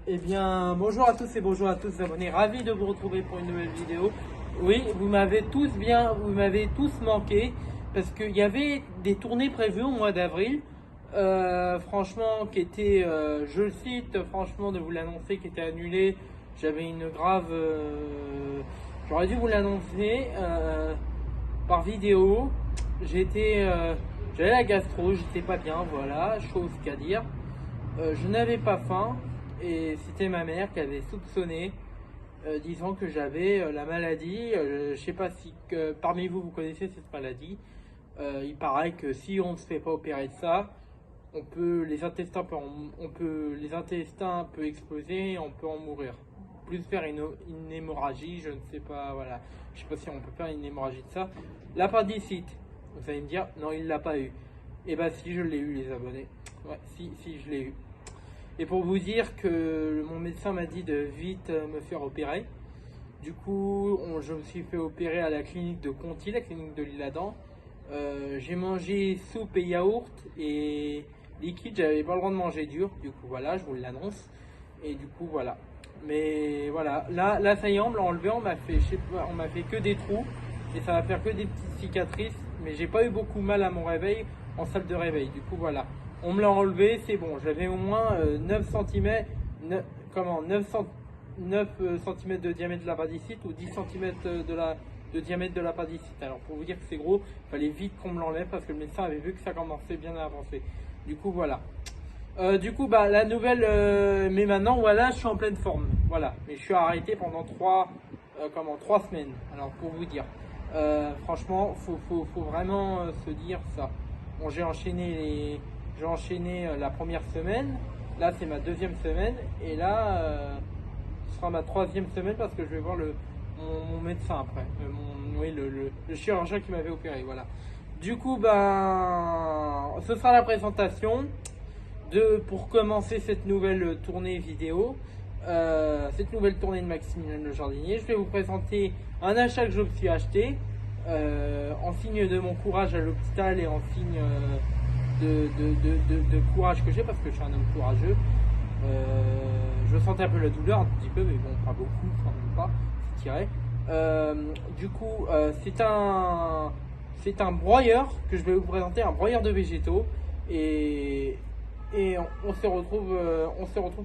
Eh bien, bonjour à tous et bonjour à tous abonnés, ravi de vous retrouver pour une nouvelle vidéo. Oui, vous m'avez tous manqué parce qu'il y avait des tournées prévues au mois d'avril. Franchement, qui étaient, je le cite, franchement, de vous l'annoncer, qui était annulée. J'avais une grave, j'aurais dû vous l'annoncer par vidéo. J'avais la gastro, j'étais pas bien, voilà, chose qu'à dire. Je n'avais pas faim. Et c'était ma mère qui avait soupçonné, disant que j'avais la maladie. Je ne sais pas si parmi vous connaissez cette maladie. Il paraît que si on ne se fait pas opérer de ça, les intestins peuvent exploser, et on peut en mourir. Plus faire une hémorragie, je ne sais pas, voilà. Je sais pas si on peut faire une hémorragie de ça. L'appendicite, vous allez me dire, non, il l'a pas eu. Et bah si, je l'ai eu, les abonnés. Ouais, si, je l'ai eu. Et pour vous dire que mon médecin m'a dit de vite me faire opérer. Du coup, je me suis fait opérer à la clinique de Conti, la clinique de l'Isle-Adam. J'ai mangé soupe et yaourt et liquide, j'avais pas le droit de manger dur. Du coup, voilà, je vous l'annonce. Et du coup, voilà. Mais voilà, là ça y est, on me l'a enlevé, on m'a fait que des trous. Et ça va faire que des petites cicatrices. Mais j'ai pas eu beaucoup mal à mon réveil, en salle de réveil. Du coup, voilà. On me l'a enlevé, c'est bon. J'avais au moins 9 cm, 9 cm de diamètre de l'appendicite ou 10 cm de diamètre de l'appendicite. Alors pour vous dire que c'est gros, il fallait vite qu'on me l'enlève parce que le médecin avait vu que ça commençait bien à avancer. Du coup voilà. Bah la nouvelle, mais maintenant voilà, je suis en pleine forme. Voilà, mais je suis arrêté pendant 3 semaines. Alors pour vous dire, franchement, faut vraiment se dire ça. Bon, j'ai enchaîné la première semaine. Là, c'est ma deuxième semaine. Et là, ce sera ma troisième semaine parce que je vais voir mon médecin après. Le chirurgien qui m'avait opéré. Voilà. Du coup, ce sera la présentation pour commencer cette nouvelle tournée vidéo. Cette nouvelle tournée de Maximilien Le Jardinier. Je vais vous présenter un achat que je me suis acheté. En signe de mon courage à l'hôpital et en signe de courage que j'ai parce que je suis un homme courageux. Je sentais un peu la douleur un petit peu, mais bon, pas beaucoup, quand même pas, c'est tiré. Du coup, c'est un broyeur que je vais vous présenter, un broyeur de végétaux, et on se retrouve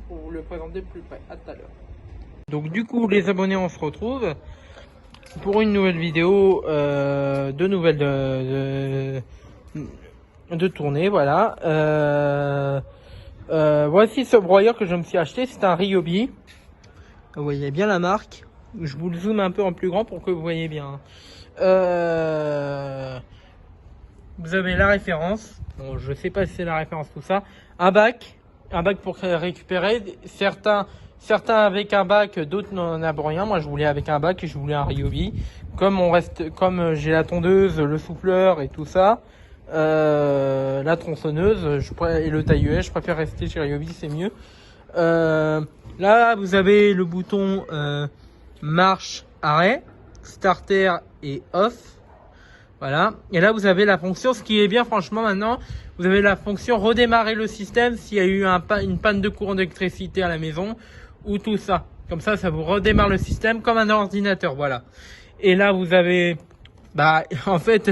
pour vous le présenter plus près. À tout à l'heure. Donc du coup, les abonnés, on se retrouve pour une nouvelle vidéo de tournée, voilà. Voici ce broyeur que je me suis acheté, c'est un Ryobi. Vous voyez bien la marque. Je vous le zoome un peu en plus grand pour que vous voyez bien. Vous avez la référence. Bon, je sais pas si c'est la référence tout ça. Un bac pour récupérer. Certains avec un bac, d'autres n'en avaient rien. Moi, je voulais avec un bac et je voulais un Ryobi. Comme j'ai la tondeuse, le souffleur et tout ça. La tronçonneuse et le taille-haie, je préfère rester chez Ryobi, c'est mieux. Là vous avez le bouton marche, arrêt, starter et off, voilà. Et là vous avez la fonction, ce qui est bien franchement maintenant, vous avez la fonction redémarrer le système s'il y a eu une panne de courant d'électricité à la maison ou tout ça. Comme ça vous redémarre le système comme un ordinateur, voilà. Et là vous avez en fait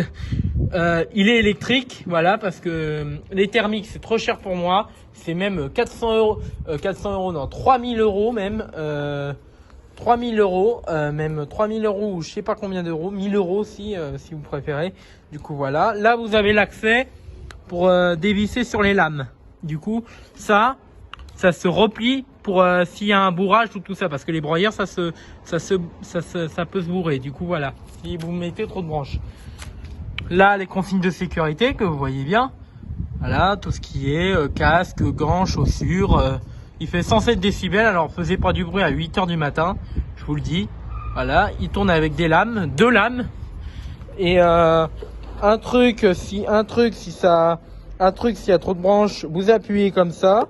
il est électrique, voilà, parce que les thermiques c'est trop cher pour moi. C'est même 400 €, non, 3000 € même, 3000 €, même 3000 € ou je sais pas combien d'euros, 1000 € si vous préférez. Du coup voilà, là vous avez l'accès pour dévisser sur les lames. Du coup ça se replie pour s'il y a un bourrage ou tout ça, parce que les broyeurs ça peut se bourrer. Du coup voilà, si vous mettez trop de branches. Là, les consignes de sécurité que vous voyez bien. Voilà, tout ce qui est casque, gants, chaussures. Il fait 107 décibels, alors faisait pas du bruit à 8 h du matin, je vous le dis. Voilà, il tourne avec des lames, 2 lames. Et s'il y a trop de branches, vous appuyez comme ça.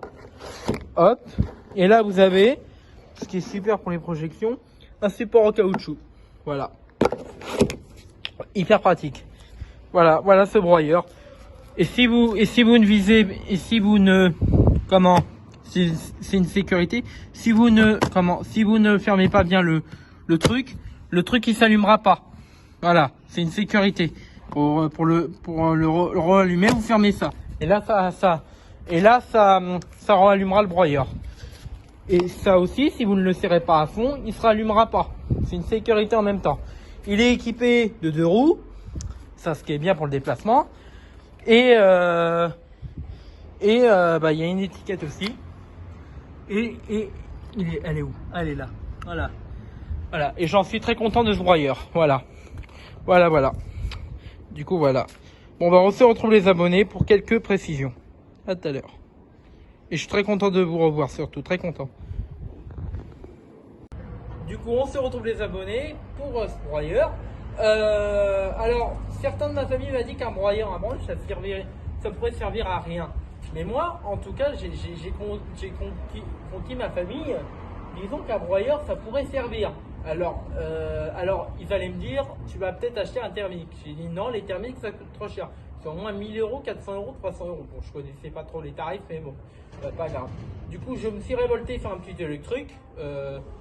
Hop. Et là, vous avez, ce qui est super pour les projections, un support en caoutchouc. Voilà. Hyper pratique. Voilà ce broyeur. Si c'est une sécurité. Si vous ne fermez pas bien le truc il s'allumera pas. Voilà, c'est une sécurité. Pour le rallumer, vous fermez ça. Et là ça rallumera le broyeur. Et ça aussi, si vous ne le serrez pas à fond, il se rallumera pas. C'est une sécurité en même temps. Il est équipé de 2 roues, ça ce qui est bien pour le déplacement. Et il y a une étiquette aussi. Et elle est où? Elle est là. Voilà. Voilà. Et j'en suis très content de ce broyeur. Voilà. Voilà. Du coup, voilà. Bon, on se retrouve les abonnés pour quelques précisions. À tout à l'heure. Et je suis très content de vous revoir, surtout. Très content. Du coup, on se retrouve les abonnés pour ce broyeur. Alors, certains de ma famille m'ont dit qu'un broyeur à branche, ça pourrait servir à rien. Mais moi, en tout cas, j'ai conquis ma famille. Disons qu'un broyeur, ça pourrait servir. Alors, ils allaient me dire, tu vas peut-être acheter un thermique. J'ai dit non, les thermiques, ça coûte trop cher. C'est au moins 1000 €, 400 €, 300 €. Bon, je connaissais pas trop les tarifs, mais bon, pas grave. Du coup, je me suis révolté sur un petit électrique.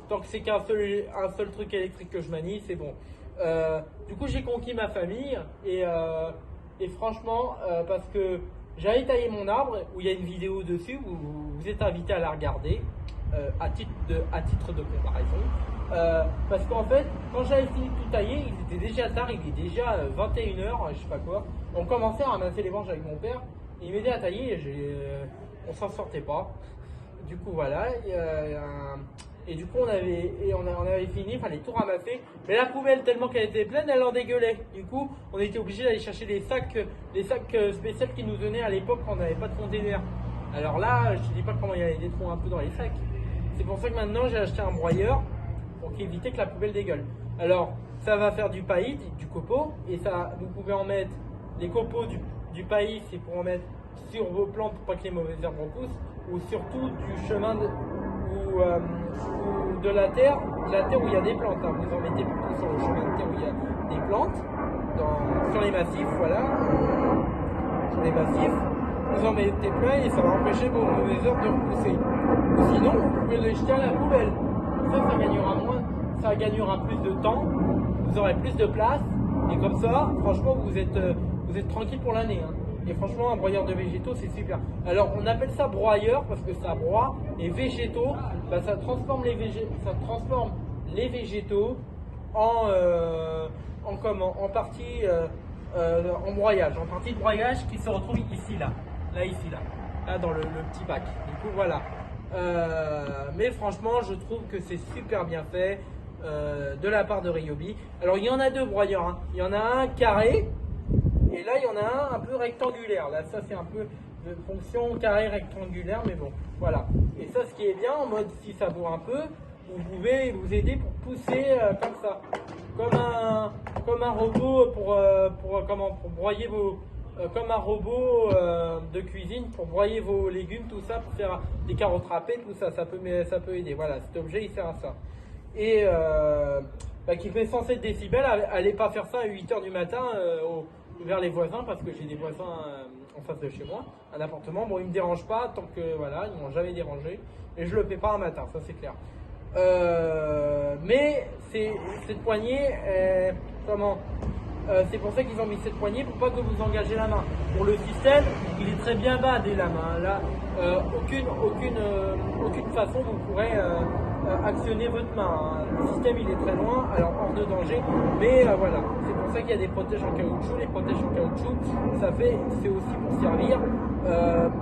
Tant que c'est un seul truc électrique que je manie, c'est bon. Du coup, j'ai conquis ma famille et franchement, parce que j'avais taillé mon arbre, où il y a une vidéo dessus, où vous êtes invité à la regarder à titre de comparaison. Parce qu'en fait, quand j'avais fini de tout tailler, il était déjà tard, il était déjà 21 h, je sais pas quoi. On commençait à ramasser les branches avec mon père, et il m'aidait à tailler, et on s'en sortait pas. Du coup, voilà. Et du coup, on avait fini, fallait tout ramasser. Mais la poubelle, tellement qu'elle était pleine, elle en dégueulait. Du coup, on était obligé d'aller chercher les sacs spéciaux qu'ils nous donnaient à l'époque quand on n'avait pas de container. Alors là, je te dis pas comment il y avait des trous un peu dans les sacs. C'est pour ça que maintenant, j'ai acheté un broyeur pour éviter que la poubelle dégueule. Alors, ça va faire du paillis, du copeau, et ça, vous pouvez en mettre les copeaux du paillis, c'est pour en mettre sur vos plantes pour pas que les mauvaises herbes repoussent, ou surtout du chemin ou de la terre où il y a des plantes. Hein. Vous en mettez plutôt sur le chemin de terre où il y a des plantes, sur les massifs, voilà. Sur les massifs, vous en mettez plein et ça va empêcher vos mauvaises herbes de repousser. Ou sinon, vous pouvez les jeter à la poubelle. Ça gagnera moins, ça gagnera plus de temps, vous aurez plus de place, et comme ça, franchement, vous êtes tranquille pour l'année. Hein. Et franchement, un broyeur de végétaux, c'est super. Alors, on appelle ça broyeur parce que ça broie, et végétaux, bah, ça transforme les végétaux en partie en broyage, de broyage qui se retrouve ici, là dans le petit bac. Du coup, voilà. Mais franchement, je trouve que c'est super bien fait de la part de Ryobi. Alors, il y en a 2 broyeurs. Hein. Il y en a un carré. Et là, il y en a un peu rectangulaire. Là, ça, c'est un peu de fonction carré rectangulaire, mais bon, voilà. Et ça, ce qui est bien, en mode si ça bourre un peu, vous pouvez vous aider pour pousser comme ça. Comme un robot pour broyer vos... comme un robot de cuisine pour broyer vos légumes, tout ça, pour faire des carottes râpées, tout ça, ça peut aider. Voilà, cet objet, il sert à ça. Et qui fait 107 décibels, allez pas faire ça à 8 h du matin vers les voisins, parce que j'ai des voisins en face de chez moi, un appartement. Bon, ils me dérangent pas tant que voilà, ils m'ont jamais dérangé, et je le fais pas un matin, ça c'est clair. Mais cette poignée, c'est pour ça qu'ils ont mis cette poignée, pour pas que vous engagez la main. Pour le système, il est très bien bas dès la main. Là, aucune façon vous pourrez actionner votre main. Hein. Le système, il est très loin, alors hors de danger. Mais voilà, c'est pour ça qu'il y a des protèges en caoutchouc. Les protèges en caoutchouc, c'est aussi pour servir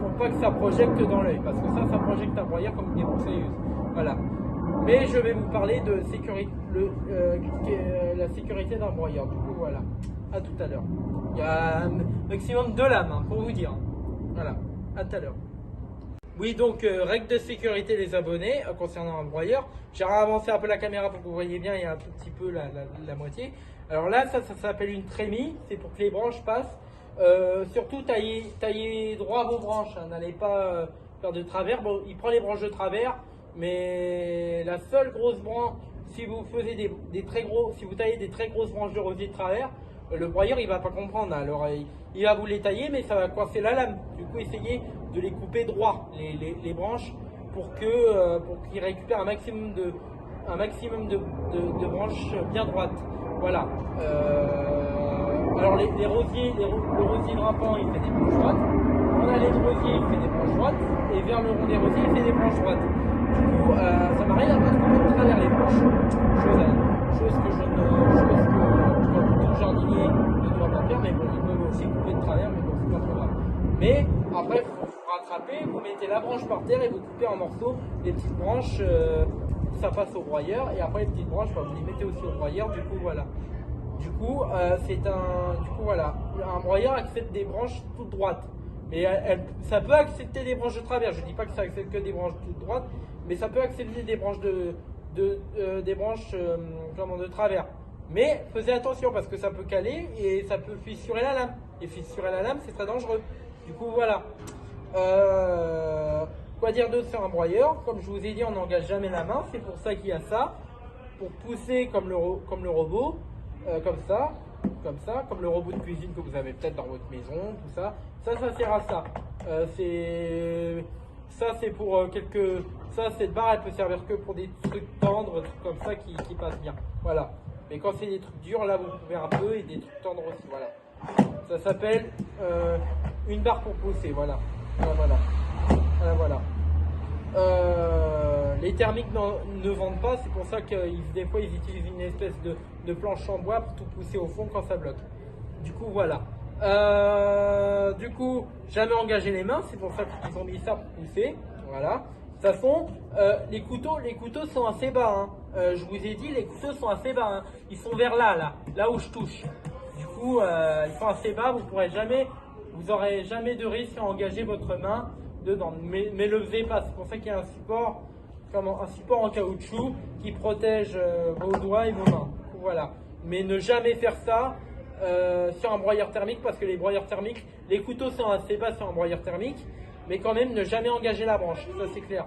pour pas que ça projecte dans l'œil, parce que ça projecte un broyeur comme une défonceuse. Voilà. Mais je vais vous parler de la sécurité d'un broyeur. Du coup, voilà. À tout à l'heure. Il y a un maximum de lames, hein, pour vous dire. Voilà. À tout à l'heure. Oui, donc, règle de sécurité, les abonnés, concernant un broyeur. J'ai avancé un peu la caméra pour que vous voyez bien, il y a un tout petit peu la moitié. Alors là, ça s'appelle une trémie. C'est pour que les branches passent. Surtout, taillez droit vos branches. Hein, n'allez pas faire de travers. Bon, il prend les branches de travers. Mais la seule grosse branche, si vous taillez des très grosses branches de rosier de travers, le broyeur il va pas comprendre. Alors il va vous les tailler, mais ça va coincer la lame. Du coup, essayez de les couper droit, les branches pour qu'il récupère un maximum de branches bien droites. Voilà. Alors les rosiers, le rosier grimpant, il fait des branches droites. On a les rosiers, il fait des branches droites. Et vers le rond des rosiers, il fait des branches droites. Du coup, ça m'arrive un peu de couper de travers les branches. Chose que tout jardinier ne doit pas faire, mais bon, ils peuvent aussi couper de travers, mais bon, c'est pas trop grave. Mais après, vous rattrapez, vous mettez la branche par terre et vous coupez en morceaux les petites branches. Ça passe au broyeur, et après les petites branches, vous les mettez aussi au broyeur. Du coup, voilà. Du coup, voilà, un broyeur accepte des branches toutes droites. Mais ça peut accepter des branches de travers. Je ne dis pas que ça accepte que des branches toutes droites, mais ça peut accepter des branches de travers. Mais faites attention parce que ça peut caler et ça peut fissurer la lame. Et fissurer la lame, c'est très dangereux. Du coup, voilà. Quoi dire d'autre sur un broyeur? Comme je vous ai dit, on n'engage jamais la main. C'est pour ça qu'il y a ça. Pour pousser comme le robot. Comme le robot de cuisine que vous avez peut-être dans votre maison, tout ça. Ça sert à ça. C'est pour cette barre, elle peut servir que pour des trucs tendres, des trucs comme ça qui passent bien. Voilà. Mais quand c'est des trucs durs, là, vous pouvez un peu, et des trucs tendres aussi. Voilà. Ça s'appelle une barre pour pousser. Voilà. Voilà. Les thermiques ne vendent pas, c'est pour ça que des fois ils utilisent une espèce de planche en bois pour tout pousser au fond quand ça bloque. Du coup, voilà. Jamais engager les mains, c'est pour ça qu'ils ont mis ça pour pousser. Voilà. De toute façon, les couteaux sont assez bas. Hein. Je vous ai dit, les couteaux sont assez bas. Hein. Ils sont vers là où je touche. Du coup, ils sont assez bas. Vous aurez jamais de risque à engager votre main dedans. Mais le faisez pas. C'est pour ça qu'il y a un support en caoutchouc qui protège vos doigts et vos mains. Voilà. Mais ne jamais faire ça sur un broyeur thermique, parce que les broyeurs thermiques, les couteaux sont assez bas sur un broyeur thermique, mais quand même ne jamais engager la branche. Ça c'est clair.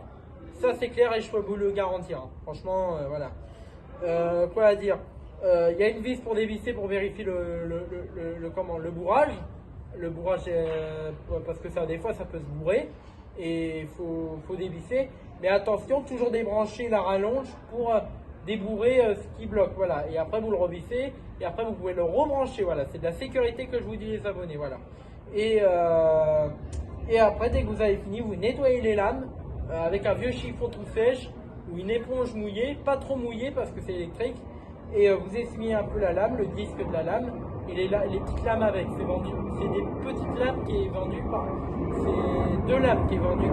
Ça c'est clair et je peux vous le garantir. Hein. Franchement, voilà. Quoi à dire? Il y a une vis pour dévisser pour vérifier le bourrage. Le bourrage, parce que ça, des fois, ça peut se bourrer et il faut dévisser. Mais attention, toujours débrancher la rallonge pour débourrer ce qui bloque. Voilà. Et après, vous le revissez et après, vous pouvez le rebrancher. Voilà. C'est de la sécurité que je vous dis, les abonnés. Voilà. Et après, dès que vous avez fini, vous nettoyez les lames avec un vieux chiffon tout sèche ou une éponge mouillée, pas trop mouillée parce que c'est électrique. Et vous essuyez un peu la lame, le disque de la lame, et les petites lames avec, c'est vendu. C'est des petites lames qui est vendu c'est deux lames qui est vendu,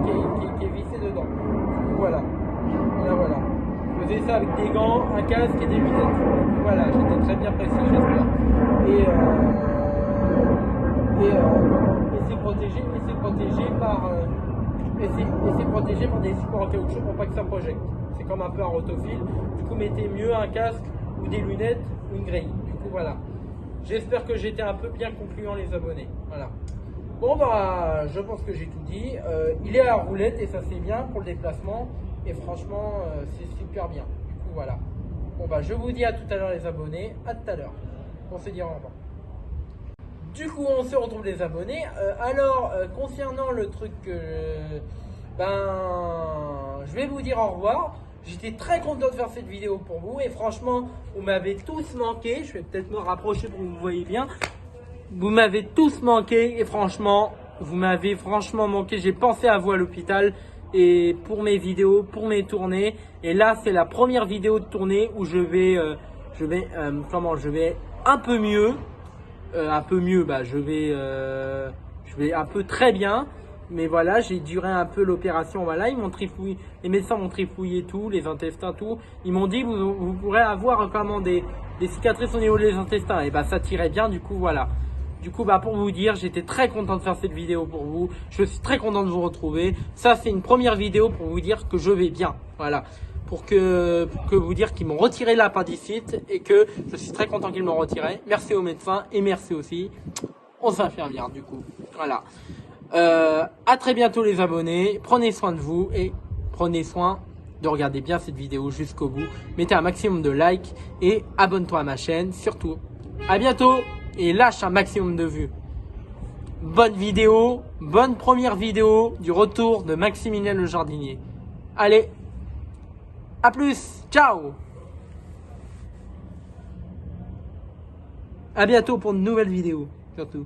qui est vissé dedans. Voilà. Vous faisiez ça avec des gants, un casque et des lunettes. Voilà, j'étais très bien précis, j'espère. Et c'est protégé par des supports en caoutchouc pour pas que ça projette. C'est comme un peu un rotophile. Du coup, mettez mieux un casque ou des lunettes ou une grille. Du coup, voilà. J'espère que j'étais un peu bien concluant, les abonnés. Voilà. Bon, bah, je pense que j'ai tout dit. Il est à roulette et ça c'est bien pour le déplacement. Et franchement, c'est super bien. Du coup, voilà. Bon, bah, je vous dis à tout à l'heure, les abonnés. À tout à l'heure. On se dit au revoir. Du coup, on se retrouve, les abonnés. Concernant le truc, je vais vous dire au revoir. J'étais très content de faire cette vidéo pour vous et franchement, vous m'avez tous manqué. Je vais peut-être me rapprocher pour que vous voyez bien. Vous m'avez tous manqué et franchement, vous m'avez franchement manqué. J'ai pensé à vous à l'hôpital et pour mes vidéos, pour mes tournées. Et là, c'est la première vidéo de tournée où je vais un peu mieux. Je vais un peu très bien. Mais voilà, j'ai duré un peu l'opération. Voilà, ils m'ont trifouillé, les médecins m'ont trifouillé tout, les intestins, tout. Ils m'ont dit, vous pourrez avoir comment des cicatrices au niveau des intestins. Et bah, ça tirait bien, du coup, voilà. Du coup, bah, pour vous dire, j'étais très content de faire cette vidéo pour vous. Je suis très content de vous retrouver. Ça, c'est une première vidéo pour vous dire que je vais bien. Voilà. Pour que vous dire qu'ils m'ont retiré l'appendicite et que je suis très content qu'ils m'ont retiré. Merci aux médecins et merci aussi aux infirmières, du coup. Voilà. À très bientôt, les abonnés. Prenez soin de vous et prenez soin de regarder bien cette vidéo jusqu'au bout. Mettez un maximum de likes et abonne-toi à ma chaîne. Surtout, à bientôt et lâche un maximum de vues. Bonne vidéo, bonne première vidéo du retour de Maximilien le jardinier. Allez, à plus, ciao. À bientôt pour de nouvelles vidéos, surtout.